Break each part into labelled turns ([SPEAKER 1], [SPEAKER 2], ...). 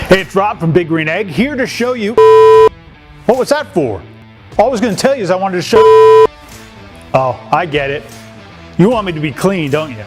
[SPEAKER 1] Hey, it's Rob from Big Green Egg, here to show you. What was that for? All I was going to tell you is I wanted to show. Oh, I get it. You want me to be clean, don't you?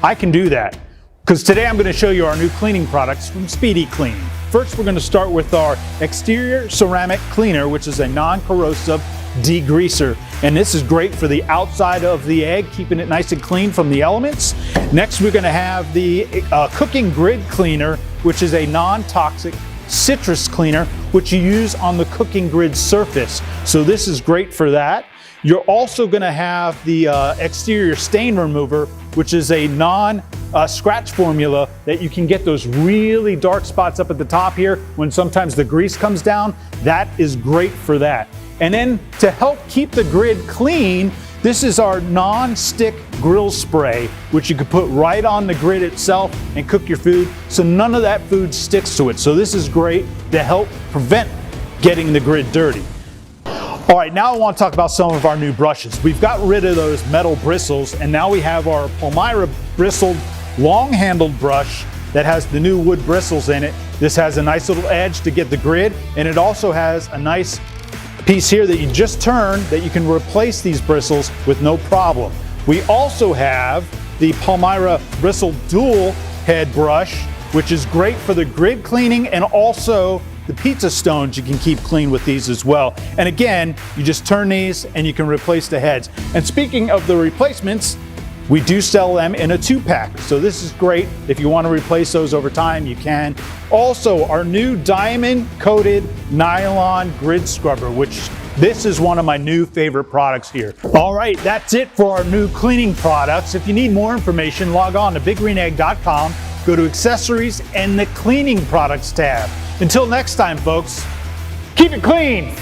[SPEAKER 1] I can do that. Because today I'm going to show you our new cleaning products from SpeediClean. First, we're going to start with our exterior ceramic cleaner, which is a non-corrosive degreaser. And this is great for the outside of the egg, keeping it nice and clean from the elements. Next, we're going to have the cooking grid cleaner, which is a non-toxic citrus cleaner, which you use on the cooking grid surface. So this is great for that. You're also going to have the exterior stain remover, which is a non-scratch formula that you can get those really dark spots up at the top here when sometimes the grease comes down. That is great for that. And then to help keep the grid clean, this is our non-stick grill spray, which you can put right on the grid itself and cook your food, so none of that food sticks to it. So this is great to help prevent getting the grid dirty. All right, now I want to talk about some of our new brushes. We've got rid of those metal bristles, and now we have our Palmyra Bristle long-handled brush that has the new wood bristles in it. This has a nice little edge to get the grid, and it also has a nice piece here that you just turn that you can replace these bristles with no problem. We also have the Palmyra Bristle dual head brush, which is great for the grid cleaning, and also the pizza stones you can keep clean with these as well. And again, you just turn these and you can replace the heads. And speaking of the replacements, we do sell them in a 2-pack. So this is great. If you want to replace those over time, you can. Also, our new diamond coated nylon grid scrubber, which this is one of my new favorite products here. All right, that's it for our new cleaning products. If you need more information, log on to biggreenegg.com, go to accessories and the cleaning products tab. Until next time, folks, keep it clean.